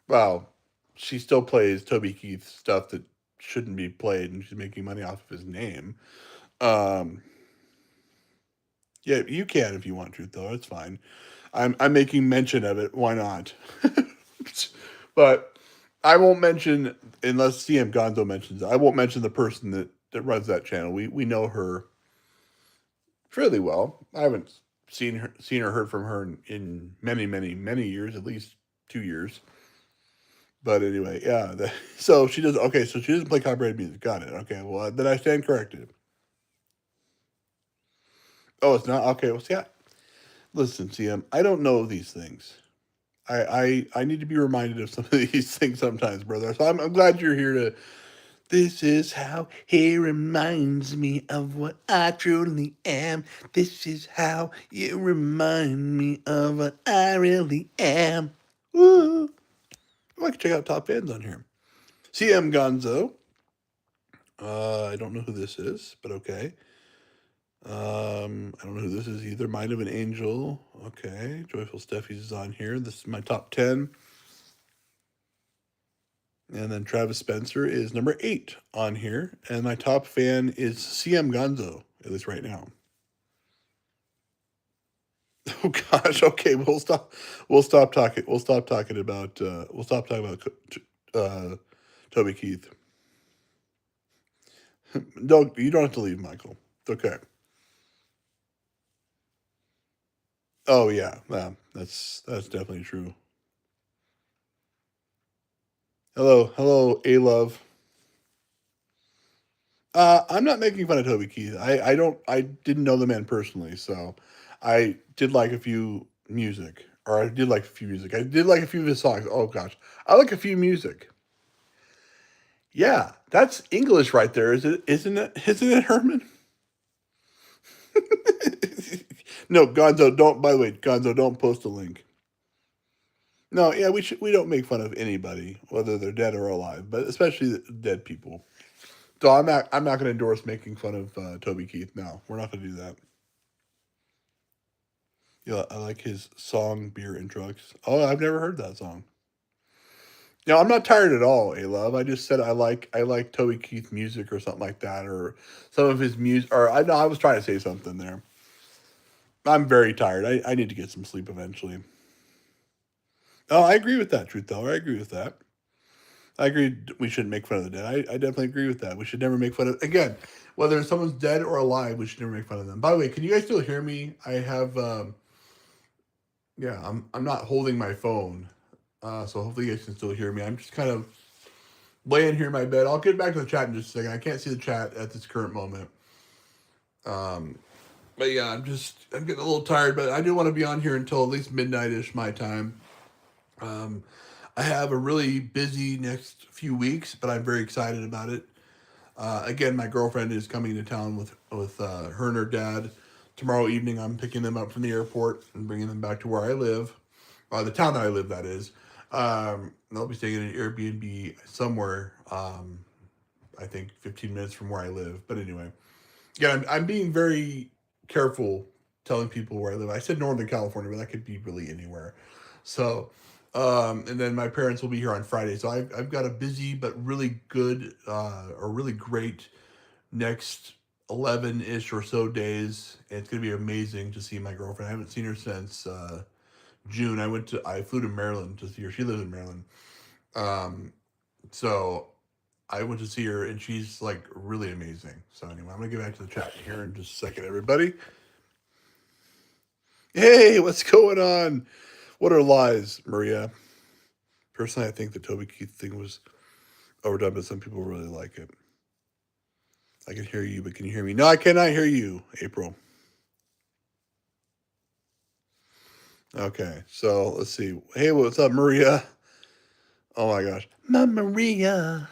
Well, she still plays Toby Keith stuff that shouldn't be played, and she's making money off of his name. Um, yeah, you can if you want to, though. It's fine. I'm making mention of it. Why not? But I won't mention unless CM Gonzo mentions it. I won't mention the person that runs that channel. We know her fairly well. I haven't seen or heard from her in many many many years, at least 2 years. But anyway, yeah. So she does. Okay, so she doesn't play copyrighted music. Got it. Okay, well then I stand corrected. Oh, it's not okay. Well, see, listen, CM. I don't know these things. I need to be reminded of some of these things sometimes, brother. So I'm glad you're here to. This is how he reminds me of what I truly am. This is how you remind me of what I really am. Woo! I can check out top fans on here. CM Gonzo. I don't know who this is, but okay. I don't know who this is either. Mind of an Angel. Okay. Joyful Steffies is on here. This is my top 10. And then Travis Spencer is number 8 on here. And my top fan is CM Gonzo, at least right now. Oh gosh, okay, we'll stop talking about Toby Keith. Don't you don't have to leave, Michael. It's okay. Oh yeah, yeah, that's definitely true. Hello, A Love. I'm not making fun of Toby Keith. I didn't know the man personally, so I did like a few music, or I did like a few music. I did like a few of his songs. Oh gosh, I like a few music. Yeah, that's English right there, is it? Isn't it? Isn't it, Herman? No, Gonzo, don't. By the way, Gonzo, don't post a link. No, yeah, we don't make fun of anybody, whether they're dead or alive, but especially the dead people. So I'm not going to endorse making fun of Toby Keith. No, we're not going to do that. Yeah, I like his song "Beer and Trucks." Oh, I've never heard that song. No, I'm not tired at all, A Love. I just said I like Toby Keith music or something like that, or some of his music. Or I know I was trying to say something there. I'm very tired. I need to get some sleep eventually. Oh, I agree with that, truth teller. I agree with that. I agree we shouldn't make fun of the dead. I definitely agree with that. We should never make fun of, again, whether someone's dead or alive, we should never make fun of them. By the way, can you guys still hear me? I have yeah, I'm not holding my phone. So hopefully you guys can still hear me. I'm just kind of laying here in my bed. I'll get back to the chat in just a second. I can't see the chat at this current moment. Um, but yeah, I'm getting a little tired, but I do want to be on here until at least midnight-ish my time. Um, I have a really busy next few weeks, but I'm very excited about it. Again, my girlfriend is coming to town with her and her dad tomorrow evening. I'm picking them up from the airport and bringing them back to where I live, the town that I live. That is. They'll be staying in an Airbnb somewhere. I think 15 minutes from where I live. But anyway, yeah, I'm being very careful telling people where I live. I said Northern California, but that could be really anywhere. So, and then my parents will be here on Friday. So I've got a busy but really good or really great next 11 ish or so days. And it's going to be amazing to see my girlfriend. I haven't seen her since June. I flew to Maryland to see her. She lives in Maryland. Um, so I went to see her, and she's like really amazing. So anyway, I'm gonna get back to the chat here in just a second, everybody. Hey, what's going on? What are lies, Maria? Personally, I think the Toby Keith thing was overdone, but some people really like it. I can hear you, but can you hear me? No, I cannot hear you, April. Okay, so let's see. Hey, what's up, Maria? Oh my gosh, Mama Maria.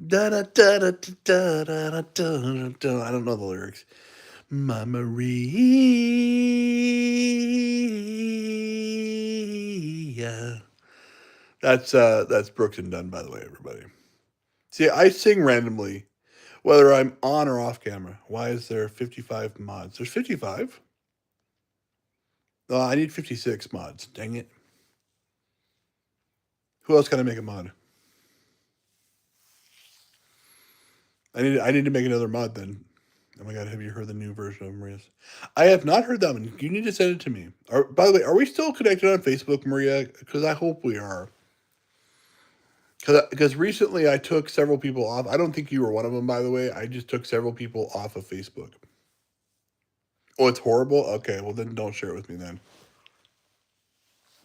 Da da da da da da da da da. I don't know the lyrics. Mama Maria. That's Brooks and Dunn, by the way, everybody. See, I sing randomly, whether I'm on or off camera. Why is there 55 mods? There's 55? Oh, I need 56 mods. Dang it. Who else can I make a mod? I need to make another mod then. Oh my god, have you heard the new version of Maria's? I have not heard that one. You need to send it to me. By the way, are we still connected on Facebook, Maria? Because I hope we are. Because recently I took several people off. I don't think you were one of them, by the way. I just took several people off of Facebook. Oh, it's horrible. Okay, well then don't share it with me then.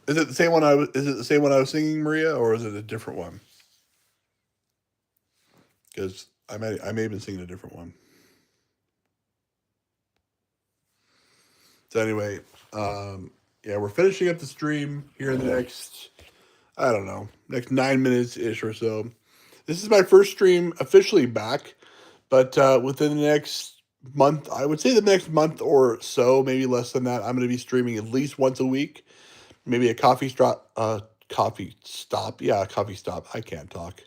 Is it the same one I was? Is it the same one I was singing, Maria, or is it a different one? Because I may have been singing a different one. So anyway, yeah, we're finishing up the stream here in the next, I don't know, next 9 minutes ish or so. This is my first stream officially back, but within the next month, I would say the next month or so, maybe less than that, I'm going to be streaming at least once a week. Maybe a coffee stop. Yeah, a coffee stop. I can't talk.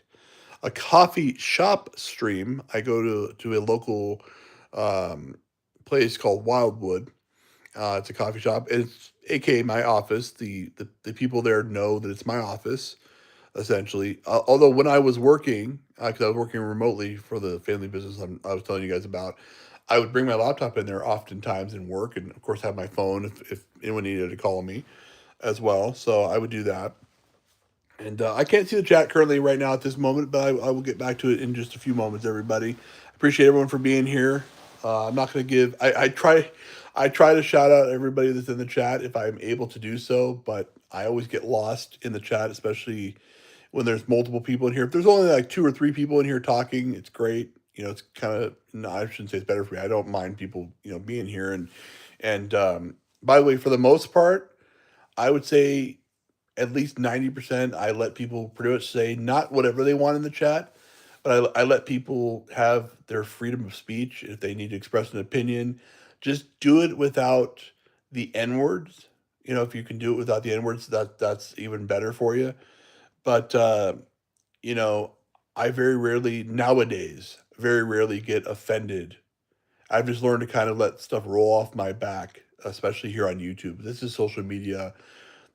A coffee shop stream. I go to a local um, place called Wildwood. It's a coffee shop. It's aka my office. The people there know that it's my office essentially. Although when I was working, because I was working remotely for the family business I was telling you guys about, I would bring my laptop in there oftentimes and work, and of course have my phone if anyone needed to call me as well. So I would do that. And I can't see the chat currently right now at this moment, but I will get back to it in just a few moments. Everybody, appreciate everyone for being here. I'm not going to give. I try to shout out everybody that's in the chat if I'm able to do so, but I always get lost in the chat, especially when there's multiple people in here. If there's only like two or three people in here talking, it's great. It's kind of, no, I shouldn't say it's better for me. I don't mind people, being here. And by the way, for the most part, I would say at least 90%, I let people pretty much say not whatever they want in the chat, but I let people have their freedom of speech. If they need to express an opinion, just do it without the N words. If you can do it without the N words, that's even better for you. But you know, I very rarely get offended. I've just learned to kind of let stuff roll off my back, especially here on YouTube. This is social media.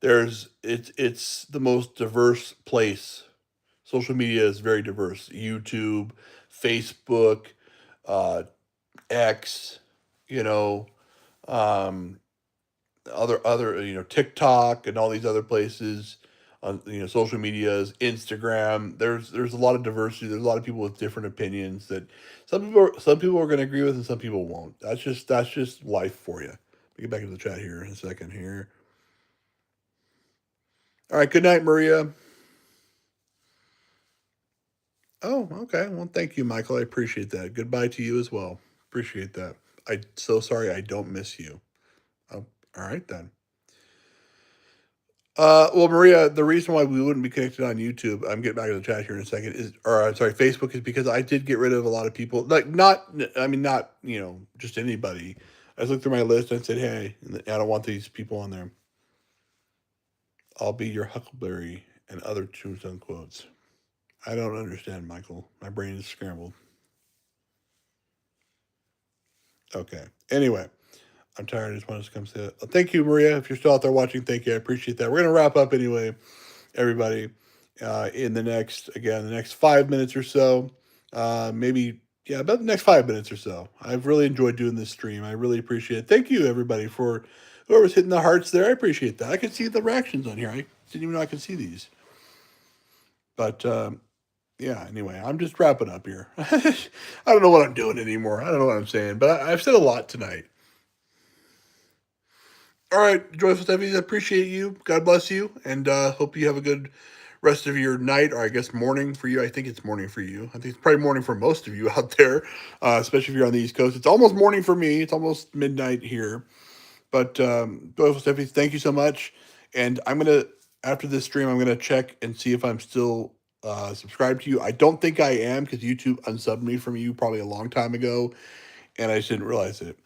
It's the most diverse place. Social media is very diverse. YouTube, Facebook, uh, X, you know, um, other TikTok and all these other places on social medias, Instagram. There's a lot of diversity. There's a lot of people with different opinions that some people are going to agree with and some people won't. That's just life for you. Let me get back into the chat here in a second here. All right, good night, Maria. Oh, okay. Well, thank you, Michael. I appreciate that. Goodbye to you as well. Appreciate that. I so sorry I don't miss you. Oh, all right then. Well, Maria, the reason why we wouldn't be connected on YouTube, I'm getting back to the chat here in a second, sorry, Facebook, is because I did get rid of a lot of people. Like, not, just anybody. I just looked through my list and said, hey, I don't want these people on there. I'll be your Huckleberry and other tombstone quotes. I don't understand, Michael. My brain is scrambled. Okay. Anyway, I'm tired. I just wanted to come say that. Thank you, Maria. If you're still out there watching, thank you. I appreciate that. We're going to wrap up anyway, everybody, in the next 5 minutes or so. Maybe, yeah, about the next 5 minutes or so. I've really enjoyed doing this stream. I really appreciate it. Thank you, everybody, for whoever's hitting the hearts there. I appreciate that. I can see the reactions on here. I didn't even know I could see these. But, yeah, anyway, I'm just wrapping up here. I don't know what I'm doing anymore. I don't know what I'm saying, but I've said a lot tonight. All right, Joyful Steffies, I appreciate you. God bless you, and hope you have a good rest of your night, or I guess morning for you. I think it's morning for you. I think it's probably morning for most of you out there, especially if you're on the East Coast. It's almost morning for me. It's almost midnight here. But Joyful Steffies, thank you so much. And after this stream, I'm going to check and see if I'm still subscribed to you. I don't think I am because YouTube unsubbed me from you probably a long time ago, and I just didn't realize it.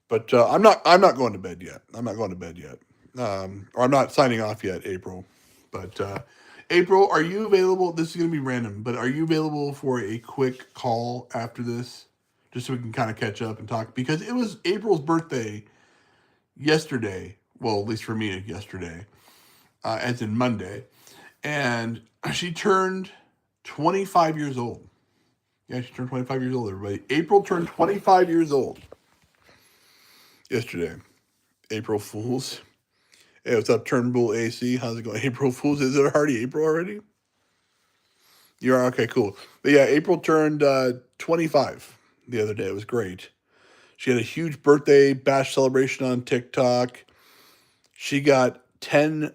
But I'm not going to bed yet. I'm not going to bed yet. Or I'm not signing off yet, April. But April, are you available? This is going to be random, but are you available for a quick call after this? Just so we can kind of catch up and talk. Because it was April's birthday yesterday. Well, at least for me, yesterday. As in Monday. And she turned 25 years old. Yeah, she turned 25 years old, everybody. April turned 25 years old yesterday. April Fools. Hey, what's up, Turnbull AC? How's it going? April Fools. Is it already April already? You're okay, cool. But yeah, April turned 25 the other day. It was great. She had a huge birthday bash celebration on TikTok. She got $10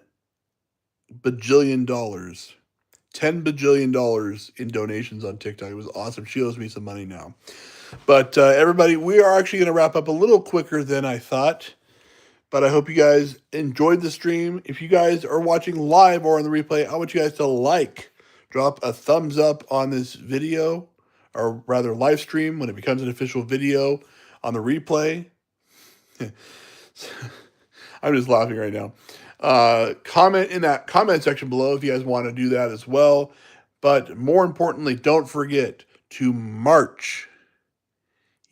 bajillion. $10 bajillion in donations on TikTok. It was awesome. She owes me some money now. But everybody, we are actually going to wrap up a little quicker than I thought. But I hope you guys enjoyed the stream. If you guys are watching live or on the replay, I want you guys to drop a thumbs up on this video, or rather live stream when it becomes an official video on the replay. I'm just laughing right now. Comment in that comment section below if you guys want to do that as well. But more importantly, don't forget to march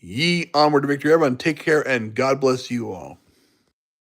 ye onward to victory. Everyone, take care and God bless you all.